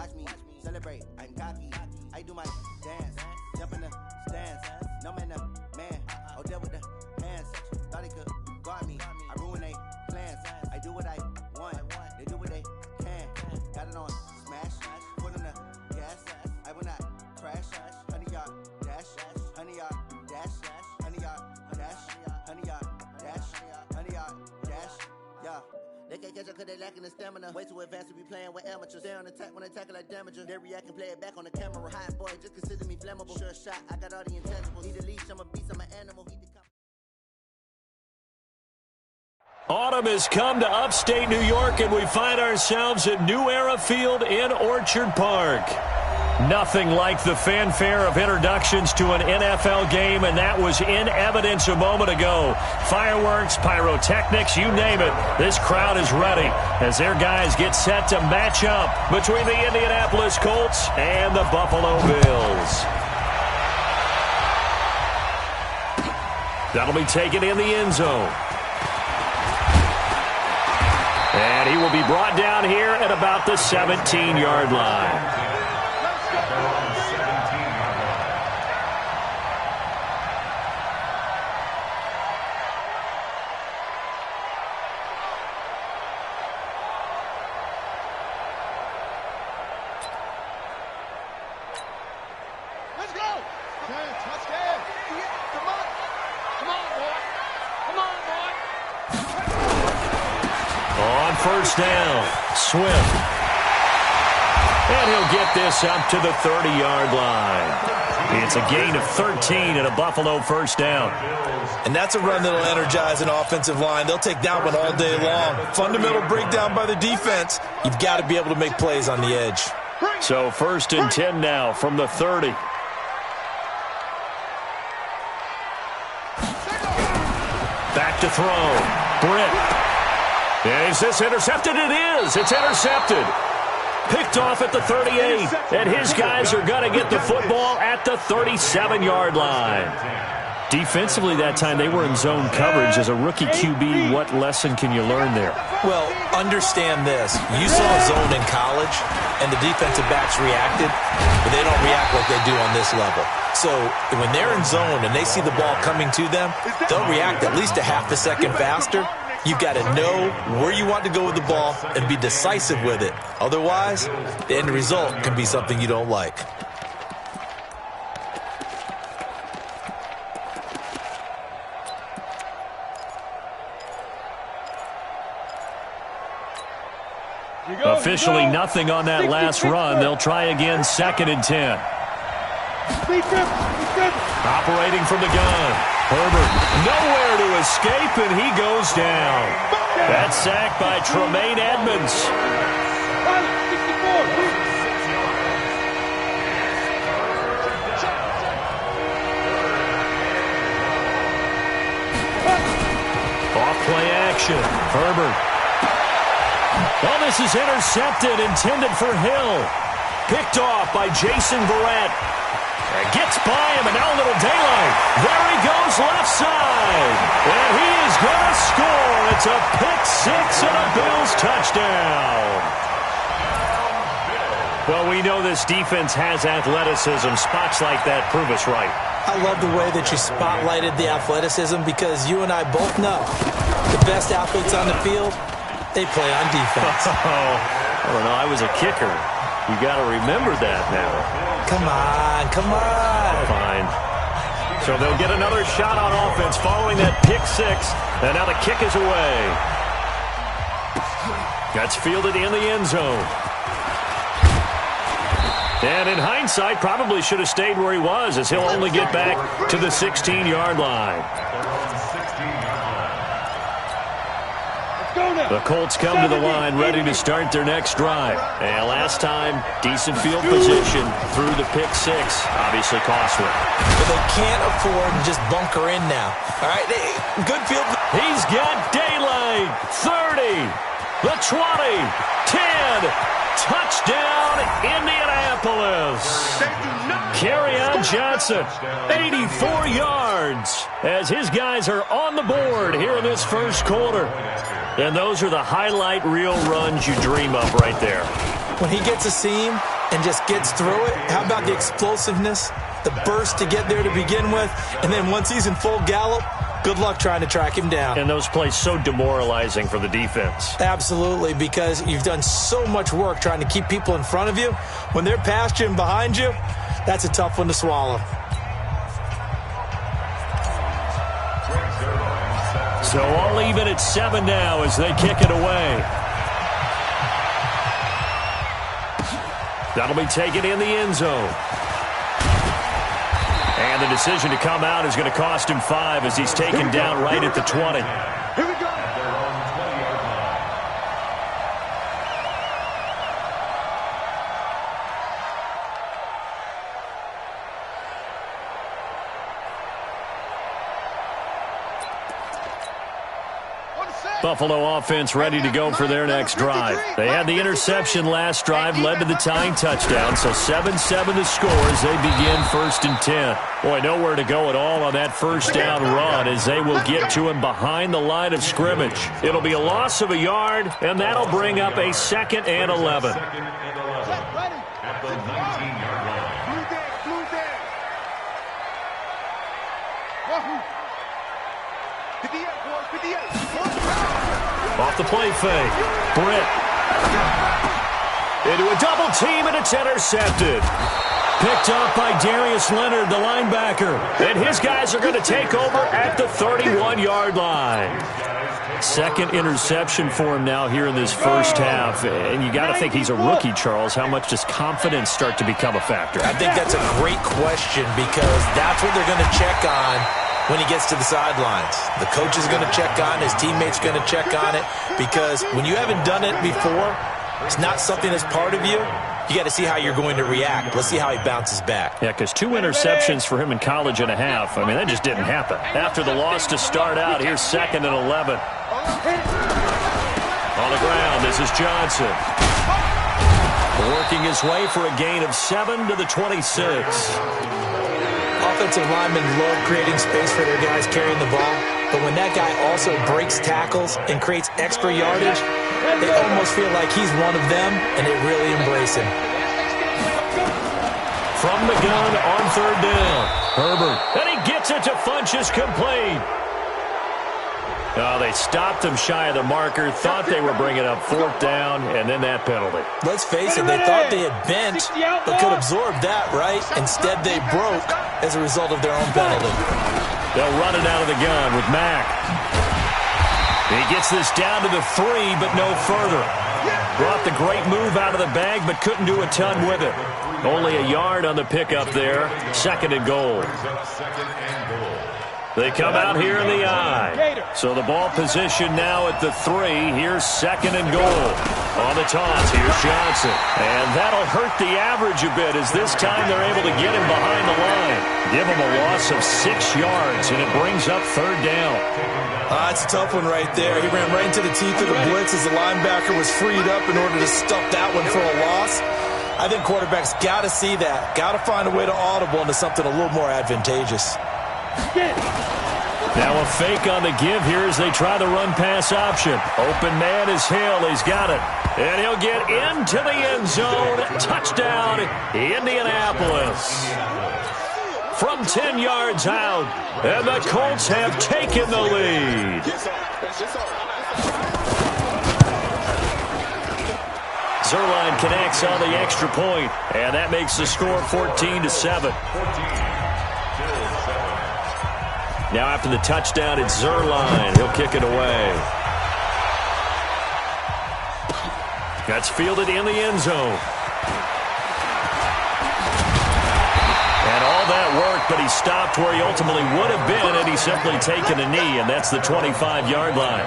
Watch me celebrate, I'm cocky. I do my dance, jump in the stands. No man, man. Oh, deal with the hands. Thought he could guard me. I ruin they plans. I do what I want. They do what they can. Got it on smash. Put in the gas. I will not crash. Honey yard dash. Honey yard dash. Honey yard dash. Honey yard dash. Honey yard dash. Yeah. They can't catch up cause they lacking the stamina. Way too advanced to be playing with amateurs. Stay on attack when they tackle like damager. They react and play it back on the camera. Hot boy, just consider me flammable. Sure shot, I got all the intangibles. Need a leash, I'm a beast, I'm an animal. Autumn has come to upstate New York, and we find ourselves at New Era Field in Orchard Park. Nothing like the fanfare of introductions to an NFL game, and that was in evidence a moment ago. Fireworks, pyrotechnics, you name it. This crowd is ready as their guys get set to match up between the Indianapolis Colts and the Buffalo Bills. That'll be taken in the end zone. And he will be brought down here at about the 17-yard line. First down, Swift. And he'll get this up to the 30-yard line. It's a gain of 13 and a Buffalo first down. And that's a run that'll energize an offensive line. They'll take that one all day long. Fundamental breakdown by the defense. You've got to be able to make plays on the edge. So 1st and 10 now from the 30. Back to throw. Britt. Is this intercepted? It is. It's intercepted. Picked off at the 38. And his guys are going to get the football at the 37-yard line. Defensively that time, they were in zone coverage. As a rookie QB, what lesson can you learn there? Well, understand this. You saw zone in college, and the defensive backs reacted, but they don't react like they do on this level. So when they're in zone and they see the ball coming to them, they'll react at least a half a second faster. You've got to know where you want to go with the ball and be decisive with it. Otherwise, the end result can be something you don't like. Officially nothing on that last run. They'll try again, 2nd and 10. Operating from the gun. Herbert nowhere to escape, and he goes down. That's sacked by Tremaine Edmonds. Off-play action. Herbert. Oh, this is intercepted, intended for Hill. Picked off by Jason Verrett. Gets by him, and now a little daylight. There he goes, left side. And he is going to score. It's a pick-6 and a Bills touchdown. Well, we know this defense has athleticism. Spots like that prove us right. I love the way that you spotlighted the athleticism because you and I both know the best athletes on the field, they play on defense. I don't know. I was a kicker. You got to remember that now. Come on, come on. Fine. So they'll get another shot on offense following that pick-6. And now the kick is away. That's fielded in the end zone. And in hindsight, probably should have stayed where he was, as he'll only get back to the 16-yard line. The Colts come to the line ready to start their next drive. And last time, decent field position through the pick-6. Obviously costly. But they can't afford to just bunker in now. All right, good field. He's got daylight. 30, the 20, 10. Touchdown, Indianapolis. Kerryon Johnson, 84 yards, as his guys are on the board here in this first quarter. And those are the highlight reel runs you dream of right there. When he gets a seam, and just gets through it? How about the explosiveness, the burst to get there to begin with, and then once he's in full gallop, good luck trying to track him down. And those plays so demoralizing for the defense. Absolutely, because you've done so much work trying to keep people in front of you. When they're past you and behind you, that's a tough one to swallow. So all even at 7 now as they kick it away. That'll be taken in the end zone. And the decision to come out is going to cost him 5 as he's taken down right at the 20. Here we go. Buffalo offense ready to go for their next drive. They had the interception last drive, led to the tying touchdown, so 7-7 the score as they begin 1st and 10. Boy, nowhere to go at all on that first down run as they will get to him behind the line of scrimmage. It'll be a loss of a yard, and that'll bring up a 2nd and 11. At the 19-yard line. Blue there. Wahoo. 58, boys, 58. Off the play fake. Britt. Into a double team, and it's intercepted. Picked up by Darius Leonard, the linebacker. And his guys are going to take over at the 31-yard line. 2nd interception for him now here in this first half. And you got to think he's a rookie, Charles. How much does confidence start to become a factor? I think that's a great question because that's what they're going to check on when he gets to the sidelines. The coach is going to check on, his teammates are going to check on it, because when you haven't done it before, it's not something that's part of you. You got to see how you're going to react. Let's see how he bounces back. Yeah, because 2 interceptions for him in college and a half. I mean, that just didn't happen. After the loss to start out, here's 2nd and 11. On the ground, this is Johnson. Working his way for a gain of 7 to the 26. Offensive linemen love creating space for their guys carrying the ball, but when that guy also breaks tackles and creates extra yardage, they almost feel like he's one of them, and they really embrace him. From the gun on 3rd down. Herbert. And he gets it to Funchess, complete. Oh, they stopped him shy of the marker, thought they were bringing up 4th down, and then that penalty. Let's face it, they thought they had bent, but could absorb that, right? Instead, they broke as a result of their own penalty. They'll run it out of the gun with Mack. He gets this down to the 3, but no further. Brought the great move out of the bag, but couldn't do a ton with it. Only a yard on the pickup there. 2nd and goal. They come out here in the I. So the ball position now at the 3. Here's 2nd and goal. On the toss, here's Johnson. And that'll hurt the average a bit as this time they're able to get him behind the line. Give him a loss of 6 yards, and it brings up 3rd down. It's a tough one right there. He ran right into the teeth of the blitz as the linebacker was freed up in order to stuff that one for a loss. I think quarterbacks got to see that. Got to find a way to audible into something a little more advantageous. Now a fake on the give here as they try the run-pass option. Open man is Hill. He's got it. And he'll get into the end zone. Touchdown, Indianapolis. From 10 yards out. And the Colts have taken the lead. Zuerlein connects on the extra point. And that makes the score 14-7. Now after the touchdown, it's Zuerlein. He'll kick it away. That's fielded in the end zone. And all that work, but he stopped where he ultimately would have been had he simply taken a knee, and that's the 25-yard line.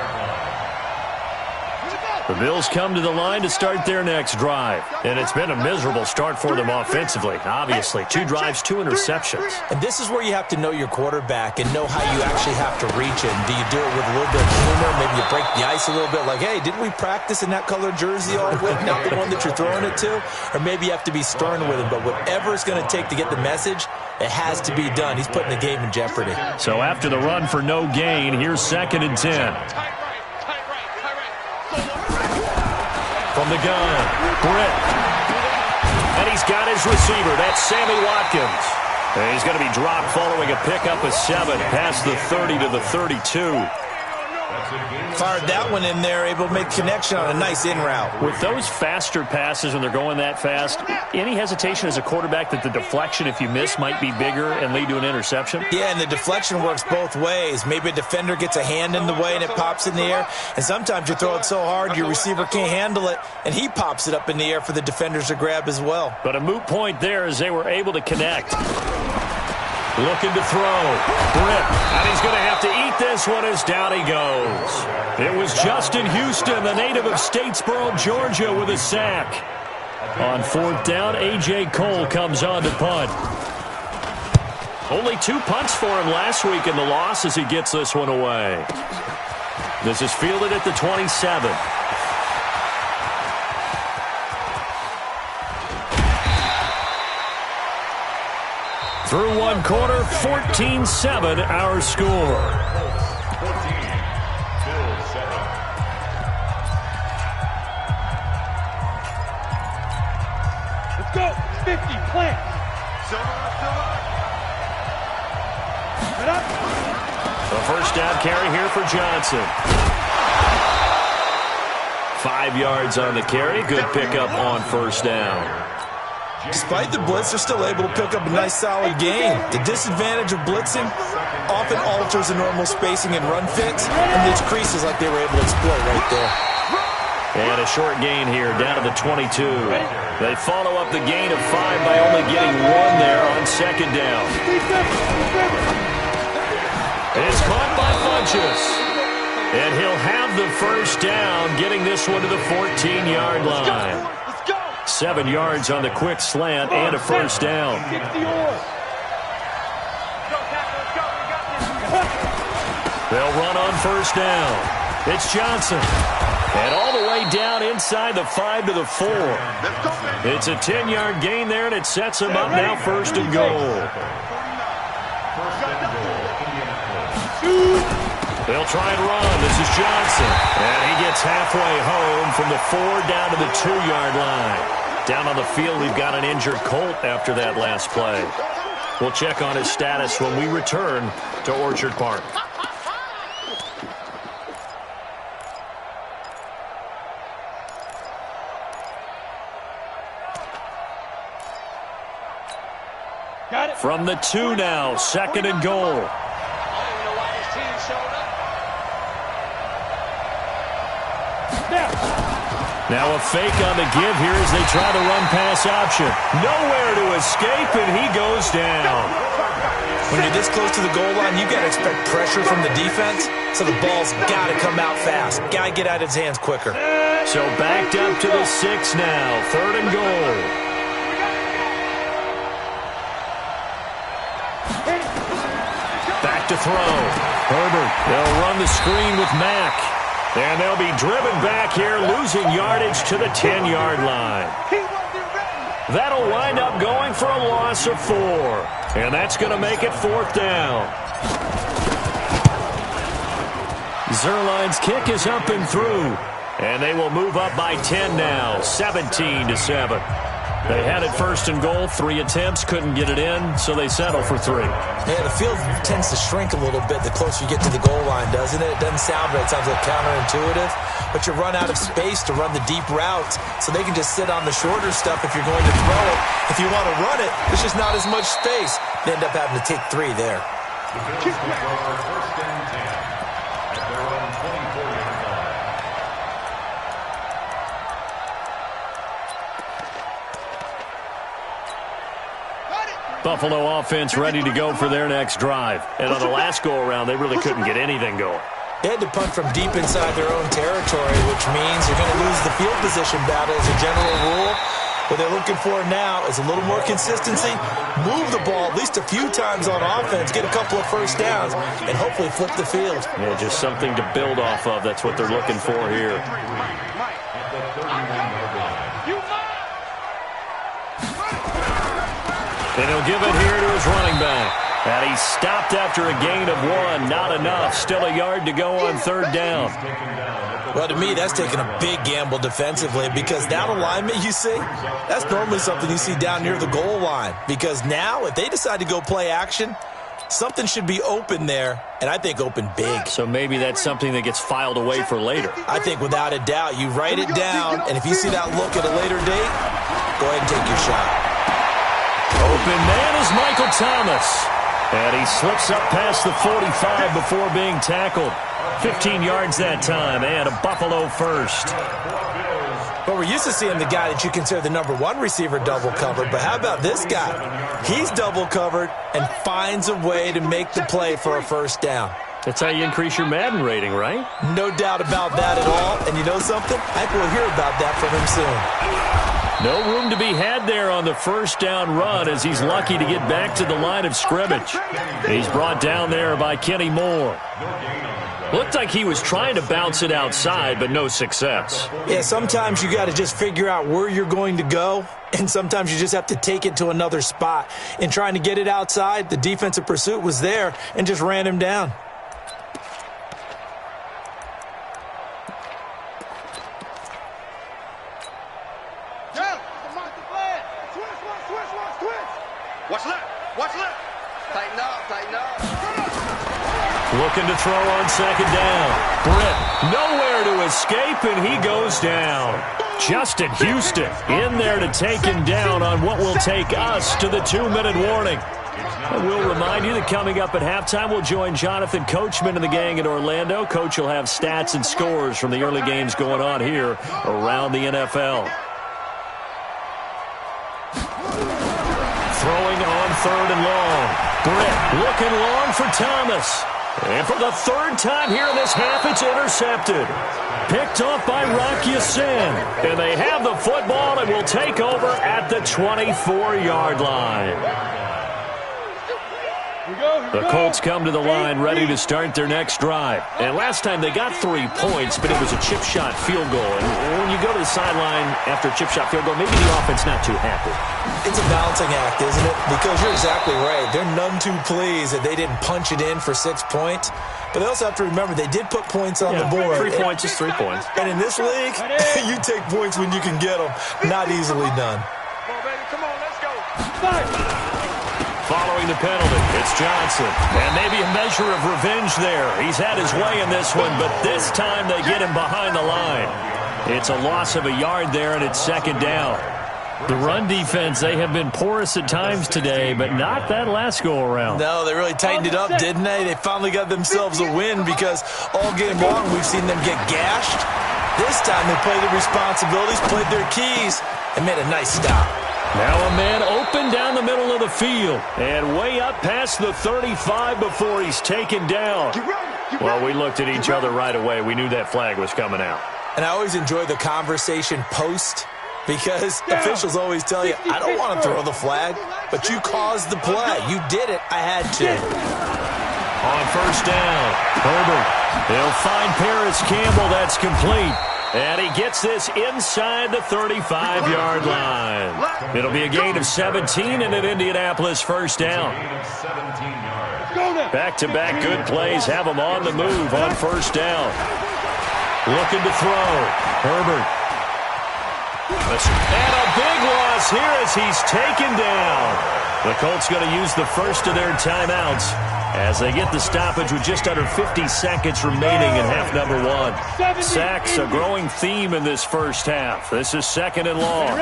The Bills come to the line to start their next drive. And it's been a miserable start for them offensively. Obviously, 2 drives, 2 interceptions. And this is where you have to know your quarterback and know how you actually have to reach him. Do you do it with a little bit of humor? Maybe you break the ice a little bit like, hey, didn't we practice in that colored jersey all week? Not the one that you're throwing it to? Or maybe you have to be stern with him. But whatever it's going to take to get the message, it has to be done. He's putting the game in jeopardy. So after the run for no gain, here's 2nd and 10. From the gun, Britt. And And he's got his receiver. That's Sammy Watkins. And he's going to be dropped following a pickup of 7 past the 30 to the 32. Fired that one in there, able to make connection on a nice in route. With those faster passes when they're going that fast, any hesitation as a quarterback that the deflection, if you miss, might be bigger and lead to an interception? Yeah, and the deflection works both ways. Maybe a defender gets a hand in the way and it pops in the air. And sometimes you throw it so hard your receiver can't handle it, and he pops it up in the air for the defenders to grab as well. But a moot point there as they were able to connect. Looking to throw. Britt. And he's going to have to eat this one as down he goes. It was Justin Houston, the native of Statesboro, Georgia, with a sack. On 4th down, A.J. Cole comes on to punt. Only 2 punts for him last week in the loss as he gets this one away. This is fielded at the 27. Through one quarter, 14-7 our score. 14-7. Let's go. 50, plant. Get up. A first down carry here for Johnson. 5 yards on the carry. Good pickup on first down. Despite the blitz, they're still able to pick up a nice, solid gain. The disadvantage of blitzing often alters the normal spacing and run fits, and these creases like they were able to exploit right there. And a short gain here, down to the 22. They follow up the gain of 5 by only getting 1 there on second down. It's caught by Funchess. And he'll have the first down, getting this one to the 14-yard line. 7 yards on the quick slant and a first down. They'll run on first down. It's Johnson. And all the way down inside the 5 to the 4. It's a 10-yard gain there, and it sets him up now first and goal. They'll try and run. This is Johnson. And he gets halfway home from the 4 down to the 2-yard line. Down on the field, we've got an injured Colt after that last play. We'll check on his status when we return to Orchard Park. Got it. From the 2 now, second and goal. Now a fake on the give here as they try to run pass option. Nowhere to escape, and he goes down. When you're this close to the goal line, you got to expect pressure from the defense, so the ball's got to come out fast. Got to get out of his hands quicker. So backed up to the 6 now, third and goal. Back to throw. Herbert, they'll run the screen with Mack. And they'll be driven back here, losing yardage to the 10-yard line. That'll wind up going for a loss of 4. And that's going to make it 4th down. Zerline's kick is up and through. And they will move up by 10 now, 17-7. They had it first and goal, 3 attempts, couldn't get it in, so they settle for 3. Yeah, the field tends to shrink a little bit the closer you get to the goal line, doesn't it? It doesn't sound right. It sounds like counterintuitive. But you run out of space to run the deep routes, so they can just sit on the shorter stuff if you're going to throw it. If you want to run it, there's just not as much space. They end up having to take 3 there. Buffalo offense ready to go for their next drive. And on the last go-around, they really couldn't get anything going. They had to punt from deep inside their own territory, which means you're going to lose the field position battle as a general rule. What they're looking for now is a little more consistency, move the ball at least a few times on offense, get a couple of first downs, and hopefully flip the field. Yeah, just something to build off of. That's what they're looking for here. And he'll give it here to his running back. And he's stopped after a gain of 1. Not enough. Still a yard to go on 3rd down. Well, to me, that's taking a big gamble defensively because that alignment you see, that's normally something you see down near the goal line. Because now, if they decide to go play action, something should be open there, and I think open big. So maybe that's something that gets filed away for later. I think without a doubt, you write it down, and if you see that look at a later date, go ahead and take your shot. Open man is Michael Thomas. And he slips up past the 45 before being tackled. 15 yards that time, and a Buffalo first. But we're used to seeing the guy that you consider the number 1 receiver double covered. But how about this guy? He's double covered and finds a way to make the play for a first down. That's how you increase your Madden rating, right? No doubt about that at all. And you know something? I think we'll hear about that from him soon. No room to be had there on the first down run as he's lucky to get back to the line of scrimmage. He's brought down there by Kenny Moore. Looked like he was trying to bounce it outside, but no success. Yeah, sometimes you got to just figure out where you're going to go, and sometimes you just have to take it to another spot. In trying to get it outside, the defensive pursuit was there and just ran him down. Watch left. Watch left. Tighten up. Tighten up. Looking to throw on 2nd down. Britt nowhere to escape, and he goes down. Justin Houston in there to take him down on what will take us to the 2-minute warning. And we'll remind you that coming up at halftime, we'll join Jonathan Coachman and the gang in Orlando. Coach will have stats and scores from the early games going on here around the NFL. Throwing on 3rd and long. Britt looking long for Thomas. And for the 3rd time here in this half, it's intercepted. Picked off by Rock Ya-Sin. And they have the football and will take over at the 24-yard line. The Colts come to the line ready to start their next drive. And last time they got 3 points, but it was a chip shot field goal. And when you go to the sideline after a chip shot field goal, maybe the offense not too happy. It's a balancing act, isn't it? Because you're exactly right. They're none too pleased that they didn't punch it in for 6 points. But they also have to remember they did put points on the board. 3 points is 3 points. And in this league, you take points when you can get them. Not easily done. Come on, baby. Come on, let's go. Fight. Following the penalty, it's Johnson. And maybe a measure of revenge there. He's had his way in this one, but this time they get him behind the line. It's a loss of a yard there, and it's 2nd down. The run defense, they have been porous at times today, but not that last go-around. No, they really tightened it up, didn't they? They finally got themselves a win because all game long we've seen them get gashed. This time they played their responsibilities, played their keys, and made a nice stop. Now a man open down the middle of the field and way up past the 35 before he's taken down. Well, we looked at each other right away. We knew that flag was coming out. And I always enjoy the conversation post because officials always tell you, I don't want to throw the flag, but you caused the play. You did it. I had to. On 1st down, Herbert. He'll find Paris Campbell. That's complete. And he gets this inside the 35-yard line. It'll be a gain of 17 and an Indianapolis 1st down. Back-to-back good plays have him on the move on 1st down. Looking to throw. Herbert. And a big loss here as he's taken down. The Colts going to use the first of their timeouts as they get the stoppage with just under 50 seconds remaining in half number 1. Sacks, a growing theme in this first half. This is 2nd and long.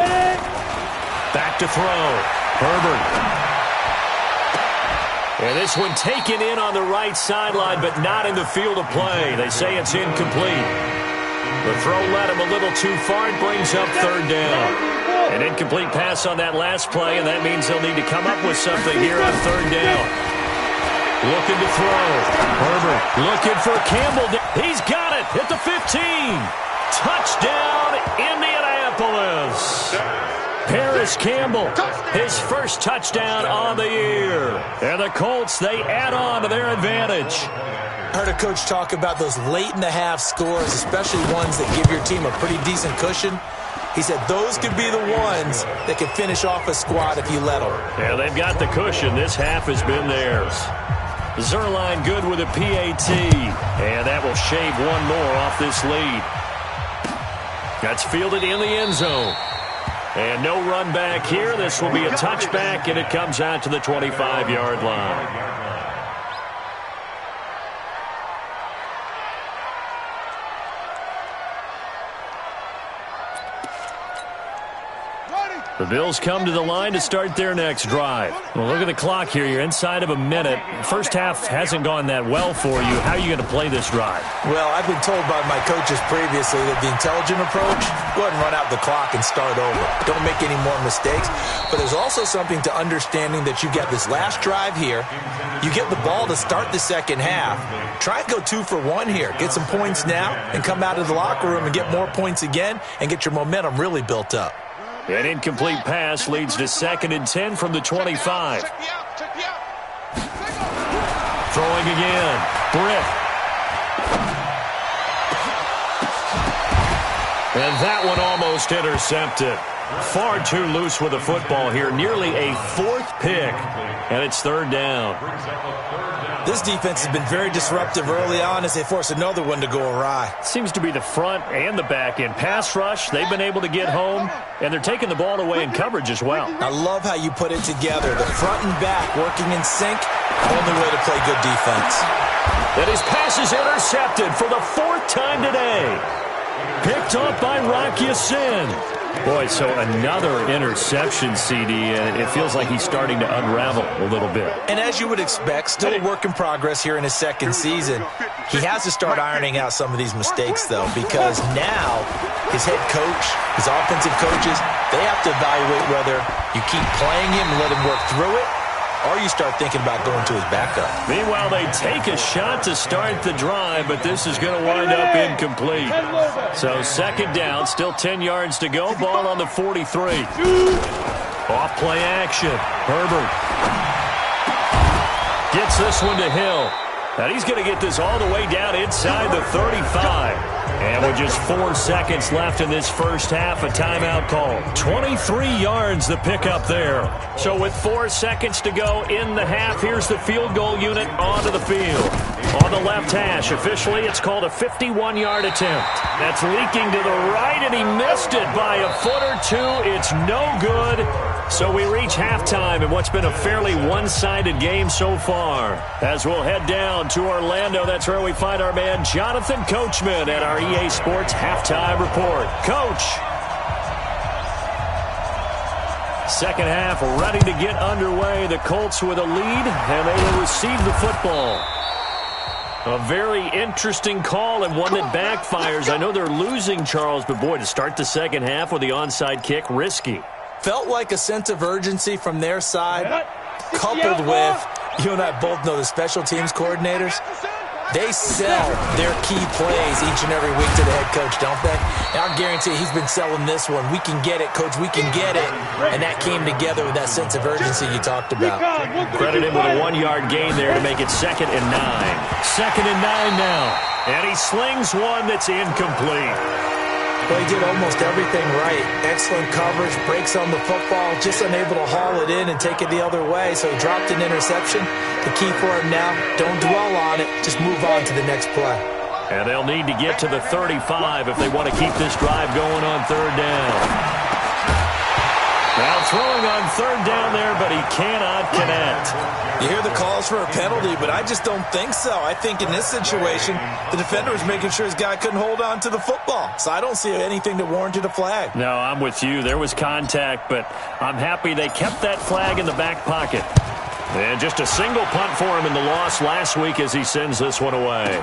Back to throw. Herbert. And this one taken in on the right sideline, but not in the field of play. They say it's incomplete. The throw led him a little too far. It brings up 3rd down. An incomplete pass on that last play, and that means they'll need to come up with something here on 3rd down. Looking to throw. Herbert looking for Campbell. He's got it at the 15. Touchdown, Indianapolis. Paris Campbell, his first touchdown on the year. And the Colts, they add on to their advantage. I heard a coach talk about those late-in-the-half scores, especially ones that give your team a pretty decent cushion. He said those could be the ones that can finish off a squad if you let them. Yeah, they've got the cushion. This half has been theirs. Zerline good with a PAT, and that will shave one more off this lead. That's fielded in the end zone. And no run back here. This will be a touchback, and it comes out to the 25-yard line. The Bills come to the line to start their next drive. Well, look at the clock here. You're inside of a minute. First half hasn't gone that well for you. How are you going to play this drive? Well, I've been told by my coaches previously that the intelligent approach, go ahead and run out the clock and start over. Don't make any more mistakes. But there's also something to understanding that you get this last drive here. You get the ball to start the second half. Try and go 2 for 1 here. Get some points now and come out of the locker room and get more points again and get your momentum really built up. An incomplete pass leads to 2nd and 10 from the 25. Throwing again. Britt. And that one almost intercepted. Far too loose with the football here. Nearly a 4th pick. And it's 3rd down. This defense has been very disruptive early on as they force another one to go awry. Seems to be the front and the back end. Pass rush, they've been able to get home, and they're taking the ball away in coverage as well. I love how you put it together. The front and back working in sync, only way to play good defense. And his pass is intercepted for the 4th time today. Picked up by Rocky Sin. Boy, so another interception, CD, and it feels like he's starting to unravel a little bit. And as you would expect, still a work in progress here in his 2nd season. He has to start ironing out some of these mistakes, though, because now his head coach, his offensive coaches, they have to evaluate whether you keep playing him and let him work through it, or you start thinking about going to his backup. Meanwhile, they take a shot to start the drive, but this is going to wind up incomplete. So 2nd down, still 10 yards to go. Ball on the 43. Off play action. Herbert gets this one to Hill. And he's going to get this all the way down inside the 35. And with just 4 seconds left in this first half, a timeout call. 23 yards the pickup there. So with 4 seconds to go in the half, here's the field goal unit onto the field. On the left hash, officially it's called a 51-yard attempt. That's leaking to the right, and he missed it by a foot or 2. It's no good. So we reach halftime in what's been a fairly one-sided game so far. As we'll head down to Orlando, that's where we find our man Jonathan Coachman at our EA Sports Halftime Report. Coach. Second half ready to get underway. The Colts with a lead, and they will receive the football. A very interesting call and one that backfires. I know they're losing, Charles, but boy, to start the second half with the onside kick, risky. Felt like a sense of urgency from their side, coupled with, you and I both know the special teams coordinators, they sell their key plays each and every week to the head coach, don't they? And I guarantee he's been selling this one. We can get it, coach, we can get it. And that came together with that sense of urgency you talked about. Credit him with a 1-yard gain there to make it 2nd and 9. 2nd and 9 now. And he slings one that's incomplete. Well, he did almost everything right. Excellent coverage, breaks on the football, just unable to haul it in and take it the other way. So he dropped an interception. The key for him now, don't dwell on it. Just move on to the next play. And they'll need to get to the 35 if they want to keep this drive going on 3rd down. Now throwing on 3rd down there, but he cannot connect. You hear the calls for a penalty, but I just don't think so. I think in this situation, the defender was making sure his guy couldn't hold on to the football. So I don't see anything that warranted a flag. No, I'm with you. There was contact, but I'm happy they kept that flag in the back pocket. And just a single punt for him in the loss last week as he sends this one away.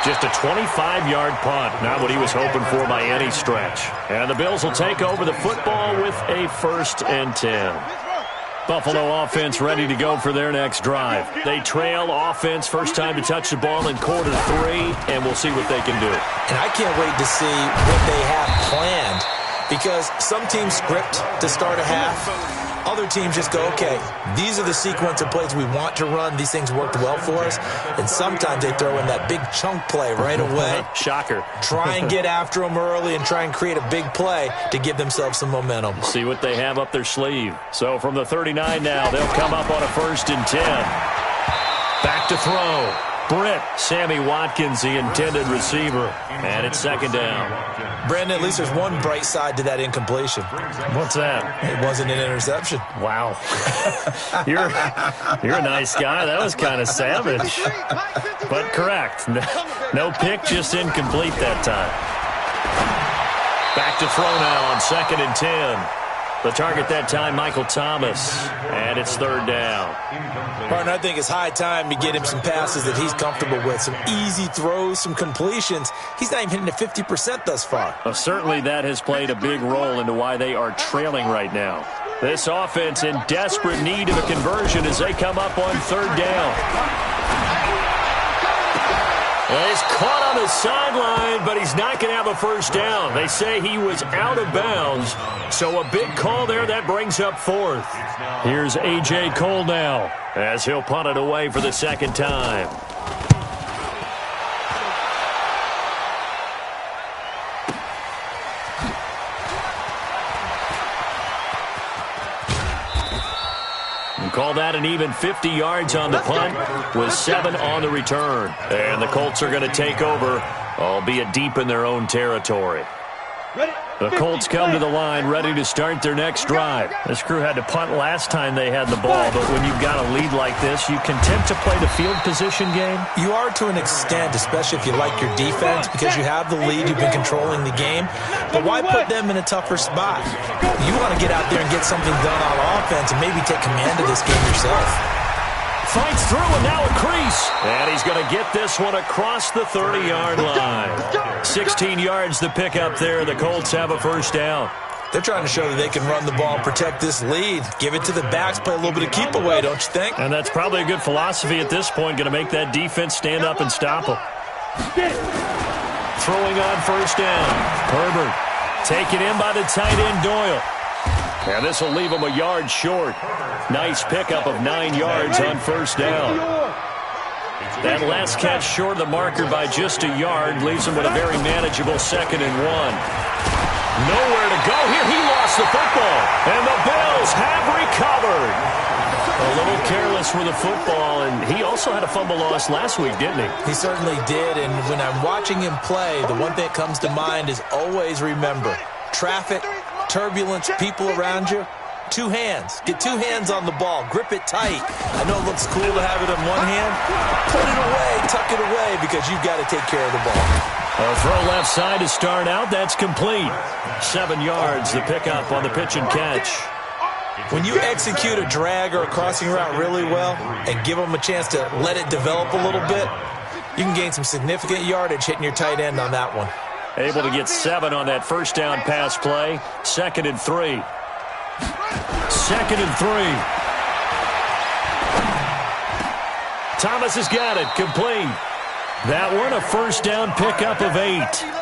Just a 25-yard punt, not what he was hoping for by any stretch. And the Bills will take over the football with a 1st and 10. Buffalo offense ready to go for their next drive. They trail offense, first time to touch the ball in quarter 3, and we'll see what they can do. And I can't wait to see what they have planned, because some teams script to start a half. Other other teams just go, okay, these are the sequence of plays we want to run. These things worked well for us. And sometimes they throw in that big chunk play right away. Shocker. Try and get after them early and try and create a big play to give themselves some momentum. See what they have up their sleeve. So from the 39 now, they'll come up on a 1st and 10. Back to throw. Britt, Sammy Watkins, the intended receiver. And it's 2nd down. Brandon, at least there's one bright side to that incompletion. What's that? It wasn't an interception. Wow. You're a nice guy. That was kind of savage. But correct. No pick, just incomplete that time. Back to throw now on 2nd and 10. The target that time, Michael Thomas. And it's 3rd down. Partner, I think it's high time to get him some passes that he's comfortable with. Some easy throws, some completions. He's not even hitting the 50% thus far. Certainly that has played a big role into why they are trailing right now. This offense in desperate need of a conversion as they come up on 3rd down. Well, he's caught on the sideline, but he's not going to have a 1st down. They say he was out of bounds, so a big call there. That brings up 4th. Here's A.J. Cole now as he'll punt it away for the 2nd time. Call that an even 50 yards on the punt with 7 on the return. And the Colts are going to take over, albeit deep in their own territory. The Colts come to the line ready to start their next drive. This crew had to punt last time they had the ball, but when you've got a lead like this, you content to play the field position game? You are to an extent, especially if you like your defense, because you have the lead, you've been controlling the game. But why put them in a tougher spot? You want to get out there and get something done on offense and maybe take command of this game yourself. Fights through, and now a crease. And he's going to get this one across the 30-yard line. 16 yards to pick up there. The Colts have a 1st down. They're trying to show that they can run the ball and protect this lead. Give it to the backs, play a little bit of keep away, don't you think? And that's probably a good philosophy at this point, going to make that defense stand up and stop them. Throwing on 1st down. Herbert taken in by the tight end Doyle. And this will leave him a yard short. Nice pickup of 9 yards on 1st down. That last catch short of the marker by just a yard leaves him with a very manageable 2nd and 1. Nowhere to go here. He lost the football. And the Bills have recovered. A little careless with the football, and he also had a fumble loss last week, didn't he? He certainly did, and when I'm watching him play, the one thing that comes to mind is always remember, traffic, turbulence, people around you, 2 hands. Get 2 hands on the ball. Grip it tight. I know it looks cool to have it in one hand. Put it away, tuck it away, because you've got to take care of the ball. A throw left side to start out. That's complete. 7 yards, the pickup on the pitch and catch. When you execute a drag or a crossing route really well and give them a chance to let it develop a little bit, you can gain some significant yardage hitting your tight end on that one. Able to get 7 on that 1st down pass play. 2nd and 3. 2nd and 3. Thomas has got it. Complete. That one, a 1st down pickup of 8.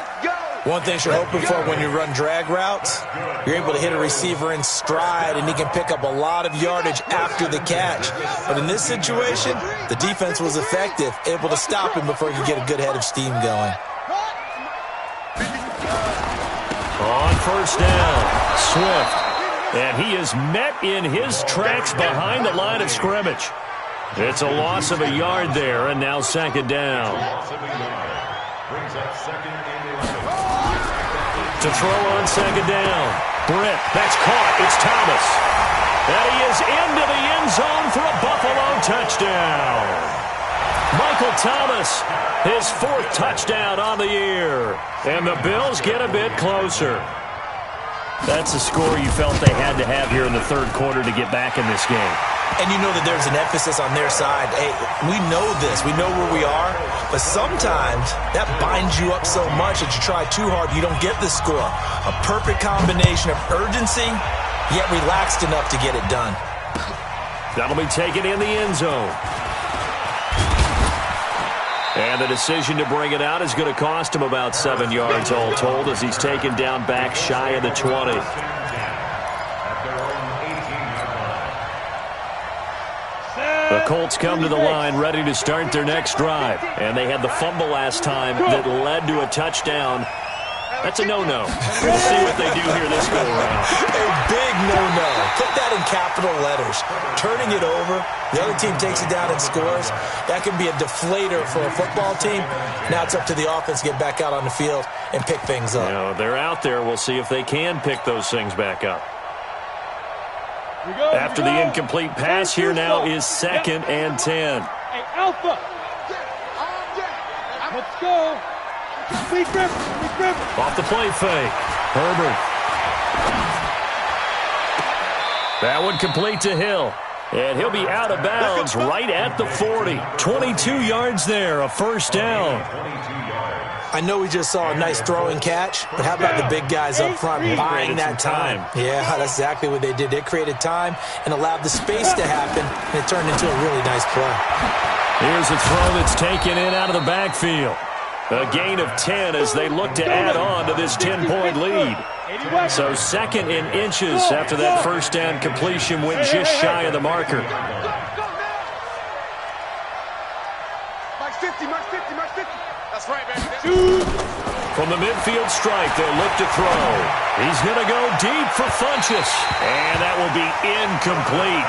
One thing you're hoping for when you run drag routes, you're able to hit a receiver in stride, and he can pick up a lot of yardage after the catch. But in this situation, the defense was effective, able to stop him before he could get a good head of steam going. On 1st down, Swift. And he is met in his tracks behind the line of scrimmage. It's a loss of a yard there, and now 2nd down. To throw on 2nd down. Britt, that's caught. It's Thomas. And he is into the end zone for a Buffalo touchdown. Michael Thomas, his 4th touchdown on the year. And the Bills get a bit closer. That's a score you felt they had to have here in the 3rd quarter to get back in this game. And you know that there's an emphasis on their side. Hey, we know this. We know where we are. But sometimes that binds you up so much that you try too hard, you don't get the score. A perfect combination of urgency, yet relaxed enough to get it done. That'll be taken in the end zone. And the decision to bring it out is going to cost him about 7 yards all told as he's taken down back shy of the 20. Colts come to the line ready to start their next drive. And they had the fumble last time that led to a touchdown. That's a no-no. We'll see what they do here this go-around. A big no-no. Put that in capital letters. Turning it over, the other team takes it down and scores. That can be a deflator for a football team. Now it's up to the offense to get back out on the field and pick things up. You know, they're out there. We'll see if they can pick those things back up. After the incomplete pass, here now is 2nd and 10. Hey, Alpha. Let's go. Off the play fake. Herbert. That one complete to Hill. And he'll be out of bounds right at the 40. 22 yards there, a first down. I know we just saw a nice throwing catch, but how about the big guys up front buying that time? Yeah, that's exactly what they did. They created time and allowed the space to happen, and it turned into a really nice play. Here's a throw that's taken in out of the backfield. A gain of 10 as they look to add on to this 10-point lead. So 2nd in inches after that first down completion went just shy of the marker. Mark 50, Mark 50, Mark 50. That's right, baby. From the midfield stripe, they'll look to throw. He's going to go deep for Funchess. And that will be incomplete.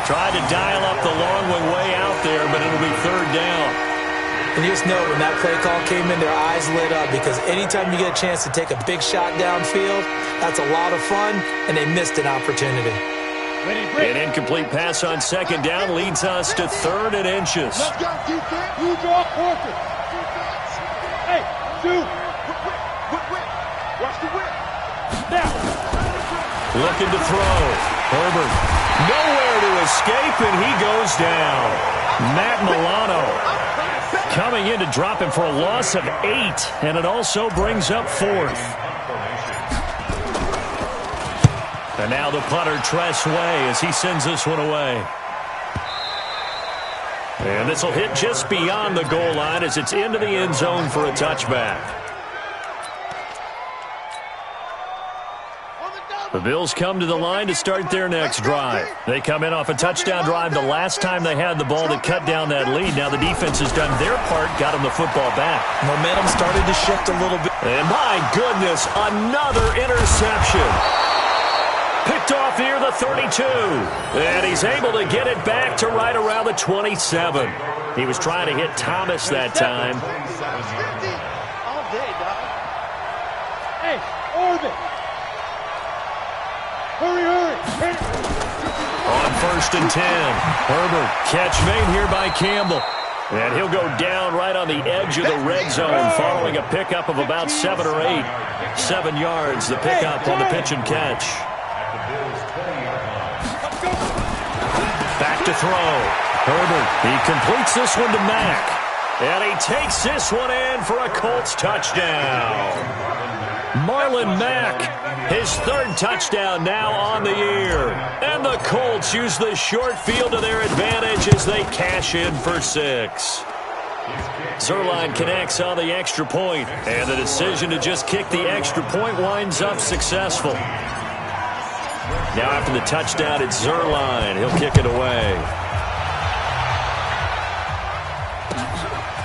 Tried to dial up the long one way out there, but it'll be 3rd down. And just know when that play call came in, their eyes lit up because anytime you get a chance to take a big shot downfield, that's a lot of fun, and they missed an opportunity. An incomplete pass on 2nd down leads us to 3rd and inches. Let's go, defense. You draw quarter. Hey, shoot. Watch the whip. Now. Looking to throw. Herbert. Nowhere to escape, and he goes down. Matt Milano coming in to drop him for a loss of 8, and it also brings up 4th. And now the punter, Tress Way, as he sends this one away. And this will hit just beyond the goal line as it's into the end zone for a touchback. The Bills come to the line to start their next drive. They come in off a touchdown drive the last time they had the ball to cut down that lead. Now the defense has done their part, got them the football back. Momentum started to shift a little bit. And my goodness, another interception. Picked off near the 32. And he's able to get it back to right around the 27. He was trying to hit Thomas that time. All day, dog. Hey, Orbit. Hurry. On 1st and 10, Herbert, catch made here by Campbell. And he'll go down right on the edge of the red zone following a pickup of about 7 or 8. 7 yards, the pickup on the pitch and catch. Back to throw. Herbert, he completes this one to Mack. And he takes this one in for a Colts touchdown. Marlon Mack, his 3rd touchdown now on the year. And the Colts use the short field to their advantage as they cash in for 6. Zerline connects on the extra point, and the decision to just kick the extra point winds up successful. Now after the touchdown, it's Zerline. He'll kick it away.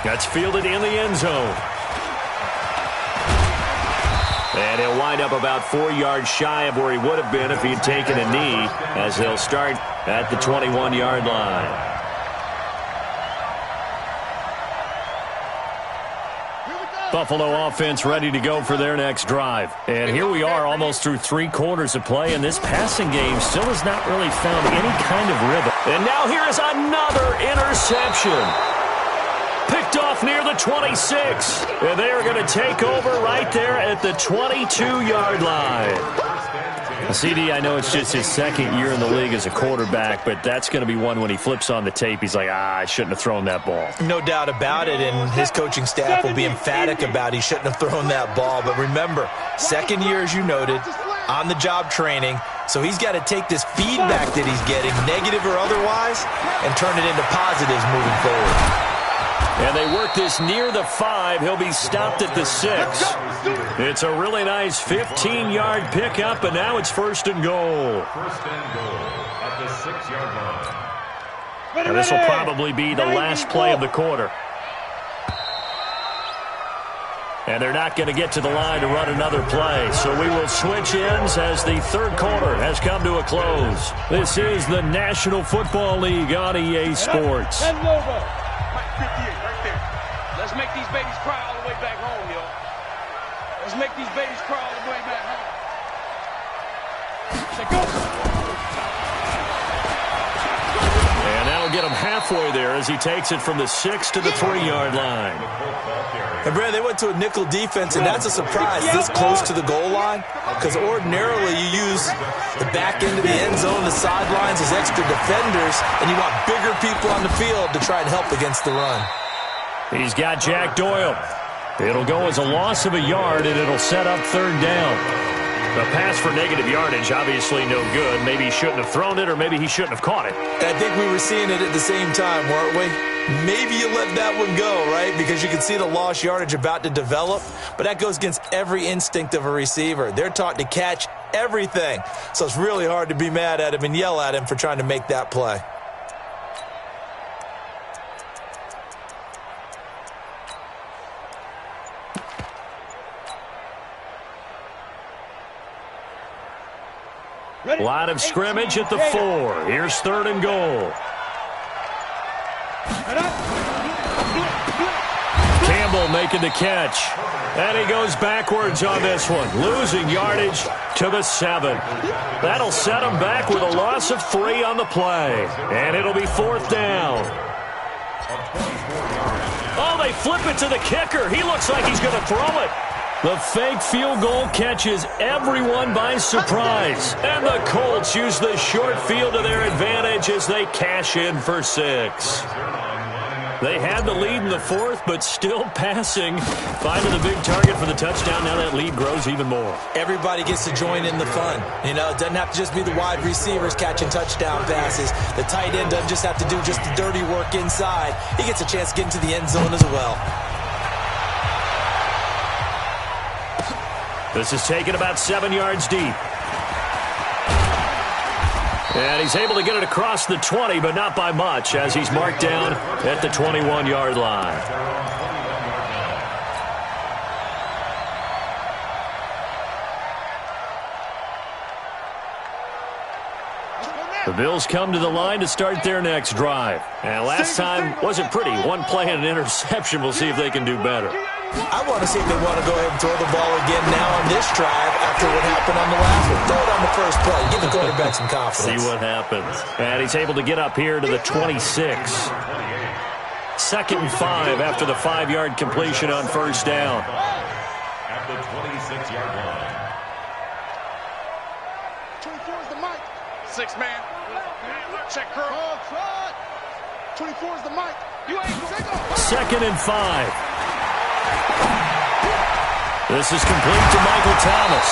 That's fielded in the end zone. And he'll wind up about 4 yards shy of where he would have been if he'd taken a knee, as they'll start at the 21-yard line. Buffalo offense ready to go for their next drive. And here we are almost through 3 quarters of play, and this passing game still has not really found any kind of rhythm. And now here is another interception. Picked off near the 26. And they are going to take over right there at the 22-yard line. CD, I know it's just his 2nd year in the league as a quarterback, but that's going to be one when he flips on the tape. He's like, I shouldn't have thrown that ball. No doubt about it, and his coaching staff will be emphatic about he shouldn't have thrown that ball. But remember, 2nd year, as you noted, on-the-job training. So he's got to take this feedback that he's getting, negative or otherwise, and turn it into positives moving forward. And they work this near the 5. He'll be stopped at the 6. It's a really nice 15-yard pickup, and now it's 1st and goal. 1st and goal at the 6-yard line. And this will probably be the last play of the quarter. And they're not going to get to the line to run another play. So we will switch ends as the third quarter has come to a close. This is the National Football League on EA Sports. 58 right there. Let's make these babies cry all the way back home, yo. Let's make these babies cry all the way back home. Say go. And that'll get him halfway there as he takes it from the 6 to the 3-yard line. And, Brad, they went to a nickel defense, and that's a surprise this close to the goal line, because ordinarily you use the back end of the end zone, the sidelines as extra defenders, and you want bigger people on the field to try and help against the run. He's got Jack Doyle. It'll go as a loss of a yard, and it'll set up third down. The pass for negative yardage, obviously no good. Maybe he shouldn't have thrown it, or maybe he shouldn't have caught it. I think we were seeing it at the same time, weren't we? Maybe you let that one go, right? Because you can see the lost yardage about to develop, but that goes against every instinct of a receiver. They're taught to catch everything, so it's really hard to be mad at him and yell at him for trying to make that play. Line of scrimmage at the 4. Here's third and goal. Campbell making the catch. And he goes backwards on this one, losing yardage to the 7. That'll set him back with a loss of 3 on the play. And it'll be fourth down. Oh, they flip it to the kicker. He looks like he's going to throw it. The fake field goal catches everyone by surprise. And the Colts use the short field to their advantage as they cash in for 6. They had the lead in the 4th, but still passing. Finding the big target for the touchdown. Now that lead grows even more. Everybody gets to join in the fun. You know, it doesn't have to just be the wide receivers catching touchdown passes. The tight end doesn't just have to do just the dirty work inside. He gets a chance to get into the end zone as well. This is taken about 7 yards deep. And he's able to get it across the 20, but not by much, as he's marked down at the 21-yard line. The Bills come to the line to start their next drive. And last time wasn't pretty. One play and an interception. We'll see if they can do better. I want to see if they want to go ahead and throw the ball again now on this drive after what happened on the last one. Throw it on the first play. Give the quarterback some confidence. See what happens. And he's able to get up here to the 26. 2nd and 5 after the 5-yard completion on first down. At the 26-yard line. 24 is the mic. 6 man. Check curl. 24 is the mic. You ain't 2nd and 5. This is complete to Michael Thomas.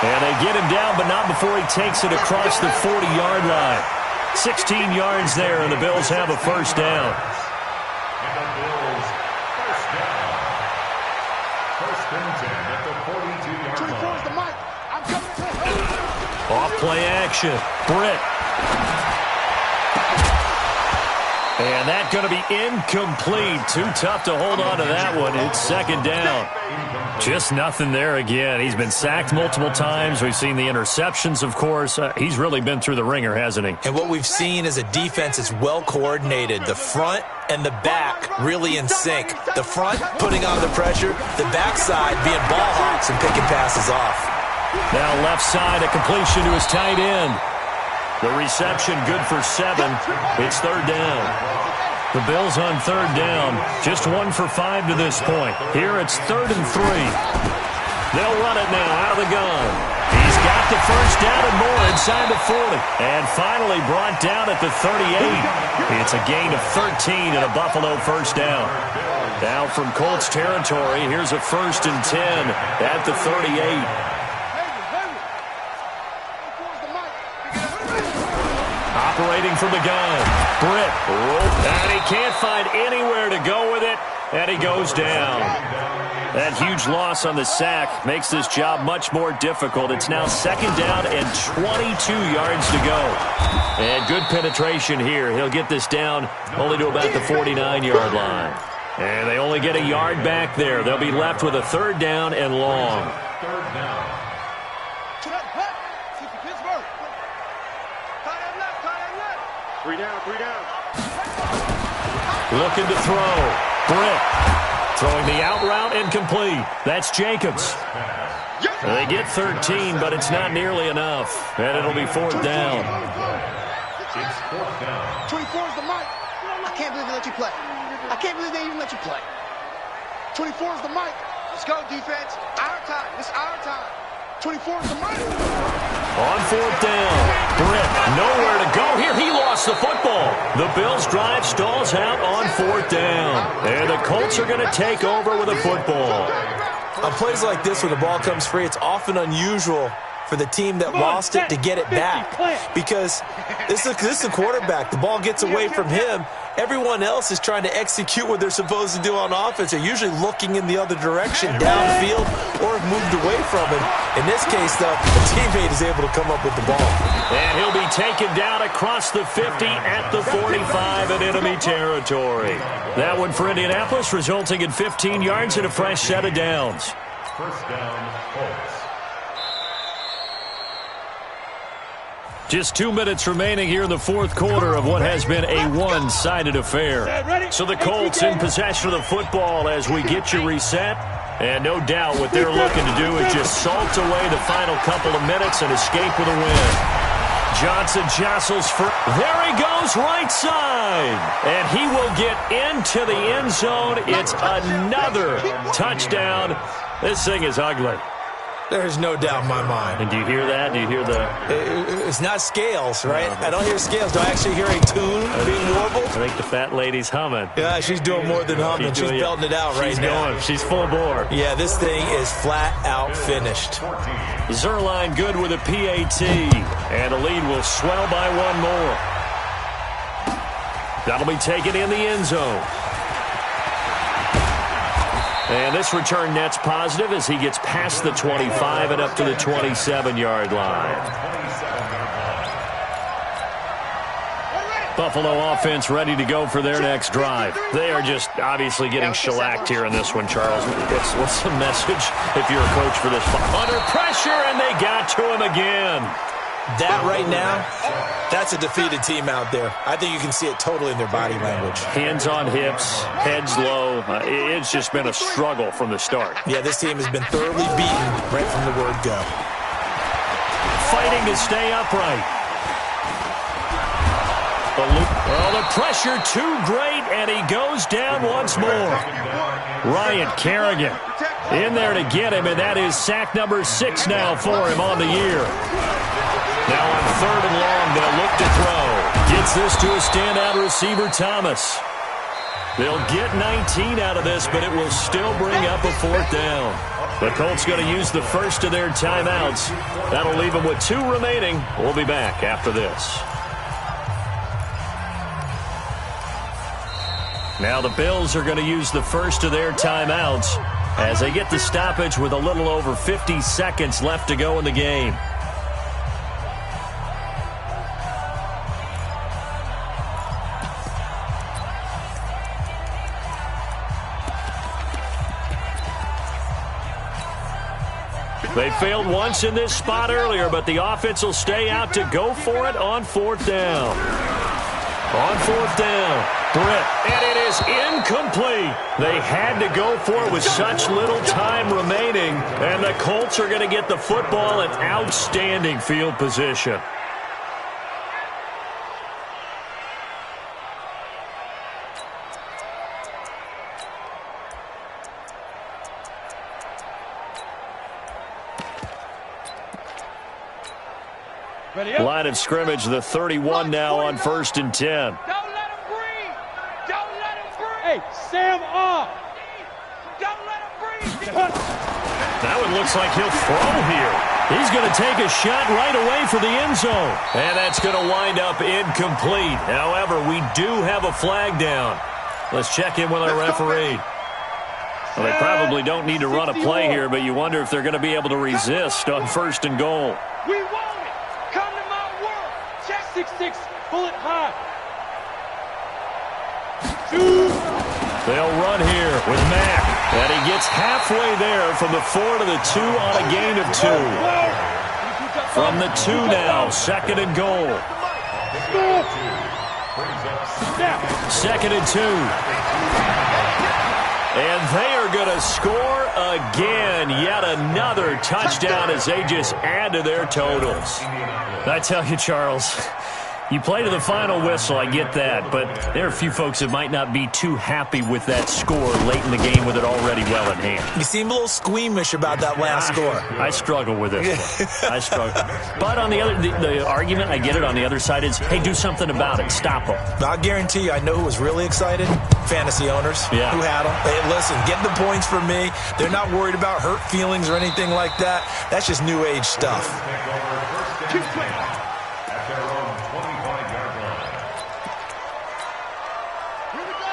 And they get him down, but not before he takes it across the 40-yard line. 16 yards there, and the Bills have a first down. And the Bills first down. First and 10 at the 42-yard 24 is the mic. I'm coming. Off play action. Britt. And that's going to be incomplete. Too tough to hold on to that one. It's second down. Just nothing there again. He's been sacked multiple times. We've seen the interceptions, of course. He's really been through the ringer, hasn't he? And what we've seen is a defense that's well coordinated. The front and the back really in sync. The front putting on the pressure. The backside being ball hawks and picking passes off. Now left side, a completion to his tight end. The reception good for 7. It's third down. The Bills on third down. Just 1 for 5 to this point. Here it's 3rd and 3. They'll run it now out of the gun. He's got the first down and more inside the 40. And finally brought down at the 38. It's a gain of 13 and a Buffalo first down. Now from Colts territory, here's a 1st and 10 at the 38. Operating from the gun. Britt. And he can't find anywhere to go with it. And he goes down. That huge loss on the sack makes this job much more difficult. It's now 2nd down and 22 yards to go. And good penetration here. He'll get this down only to about the 49-yard line. And they only get a yard back there. They'll be left with a 3rd down and long. 3rd down. Three down. Looking to throw. Britt throwing the out route incomplete. That's Jacobs. They get 13, but it's not nearly enough. And it'll be 4th down. It's 4th down. 24 is the mic. I can't believe they let you play. I can't believe they even let you play. 24 is the mic. Let's go, defense. Our time. It's our time. 24 is the mic. On 4th down. Britt nowhere to go here. He lost the football. The Bills' drive stalls out on 4th down. And the Colts are going to take over with a football. On plays like this, when the ball comes free, it's often unusual for the team that lost it to get it back. Because this is the quarterback. The ball gets away from him. Everyone else is trying to execute what they're supposed to do on offense. They're usually looking in the other direction, downfield, or have moved away from him. In this case, though, the teammate is able to come up with the ball. And he'll be taken down across the 50 at the 45 in enemy territory. That one for Indianapolis, resulting in 15 yards and a fresh set of downs. 1st down, Colts. Just 2 minutes remaining here in the 4th quarter of what has been a one-sided affair. So the Colts in possession of the football as we get you reset. And no doubt what they're looking to do is just salt away the final couple of minutes and escape with a win. Johnson jostles for... There he goes, right side. And he will get into the end zone. It's another touchdown. This thing is ugly. There's no doubt in my mind. And do you hear that? Do you hear the... It's not scales, right? I don't hear scales. Do I actually hear a tune being warbled? I think the fat lady's humming. Yeah, she's doing more than humming. She's belting it out right now. She's full bore. Yeah, this thing is flat out finished. Zerline good with a PAT. And the lead will swell by one more. That'll be taken in the end zone. And this return net's positive as he gets past the 25 and up to the 27-yard line. Buffalo offense ready to go for their next drive. They are just obviously getting shellacked here in this one, Charles. What's the message if you're a coach for this? Under pressure, and they got to him again. That right now, that's a defeated team out there. I think you can see it totally in their body language. Hands on hips, heads low. It's just been a struggle from the start. Yeah, this team has been thoroughly beaten right from the word go. Fighting to stay upright. Well, the pressure too great, and he goes down once more. Ryan Kerrigan in there to get him, and that is sack number 6 now for him on the year. Now on 3rd and long, they'll look to throw. Gets this to a standout receiver, Thomas. They'll get 19 out of this, but it will still bring up a 4th down. The Colts going to use the first of their timeouts. That'll leave them with 2 remaining. We'll be back after this. Now the Bills are going to use the first of their timeouts as they get the stoppage with a little over 50 seconds left to go in the game. They failed once in this spot earlier, but the offense will stay out to go for it on 4th down. On 4th down, Britt, and it is incomplete. They had to go for it with such little time remaining, and the Colts are going to get the football in outstanding field position. Line of scrimmage, the 31 now on 1st and 10. Don't let him breathe. Don't let him breathe. Hey, Sam off. Don't let him breathe. That one looks like he'll throw here. He's going to take a shot right away for the end zone. And that's going to wind up incomplete. However, we do have a flag down. Let's check in with our referee. Well, they probably don't need to run a play here, but you wonder if they're going to be able to resist on 1st and goal. We want it. Come to my world. Check 6'6", bullet high. They'll run here with Mack. And he gets halfway there from the 4 to the 2 on a gain of 2. From the 2 now, 2nd and goal. 2nd and 2. And they are going to score again. Yet another touchdown as they just add to their totals. I tell you, Charles, you play to the final whistle, I get that, but there are a few folks that might not be too happy with that score late in the game with it already well in hand. You seem a little squeamish about that last score. I struggle with this one. I struggle. But on the other, the argument, I get it, on the other side is, hey, do something about it. Stop them. I'll guarantee you, I know who was really excited. Fantasy owners who had them. Hey, listen, get the points for me. They're not worried about hurt feelings or anything like that. That's just new age stuff.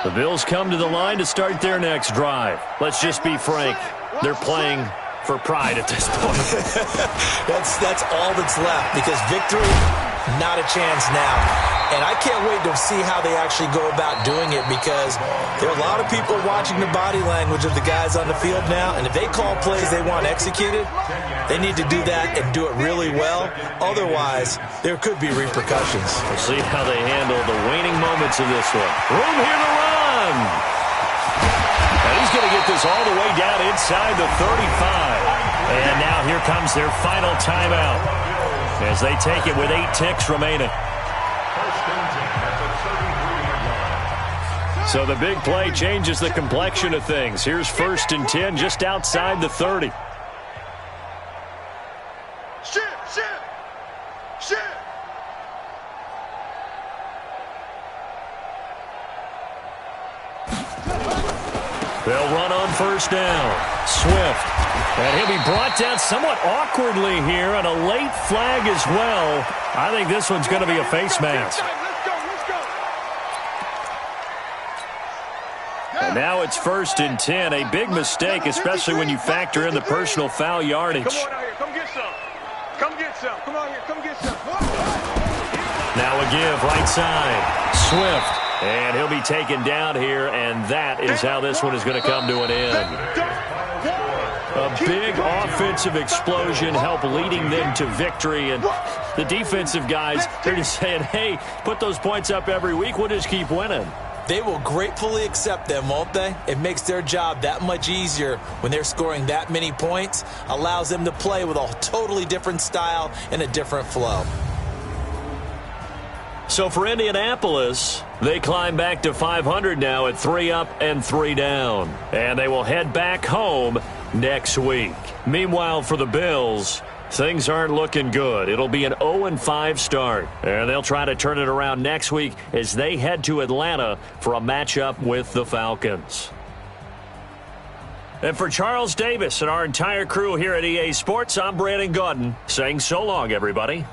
The Bills come to the line to start their next drive. Let's just be frank. They're playing for pride at this point. That's all that's left, because victory, not a chance now. And I can't wait to see how they actually go about doing it, because there are a lot of people watching the body language of the guys on the field now, and if they call plays they want executed, they need to do that and do it really well. Otherwise, there could be repercussions. We'll see how they handle the waning moments of this one. Room here to run. And he's going to get this all the way down inside the 35. And now here comes their final timeout as they take it with 8 ticks remaining. So the big play changes the complexion of things. Here's 1st and 10 just outside the 30. They'll run on 1st down. Swift. And he'll be brought down somewhat awkwardly here, and a late flag as well. I think this one's going to be a face mask. And now it's 1st and 10. A big mistake, especially when you factor in the personal foul yardage. Come on out here. Come get some. Come get some. Come on here. Come get some. Now a give right side. Swift. And he'll be taken down here, and that is how this one is going to come to an end. A big offensive explosion helped leading them to victory, and the defensive guys, they're just saying, hey, put those points up every week, we'll just keep winning. They will gratefully accept them, won't they? It makes their job that much easier when they're scoring that many points, allows them to play with a totally different style and a different flow. So for Indianapolis, they climb back to 500 now at 3 up and 3 down. And they will head back home next week. Meanwhile, for the Bills, things aren't looking good. It'll be an 0-5 start. And they'll try to turn it around next week as they head to Atlanta for a matchup with the Falcons. And for Charles Davis and our entire crew here at EA Sports, I'm Brandon Gaudin saying so long, everybody.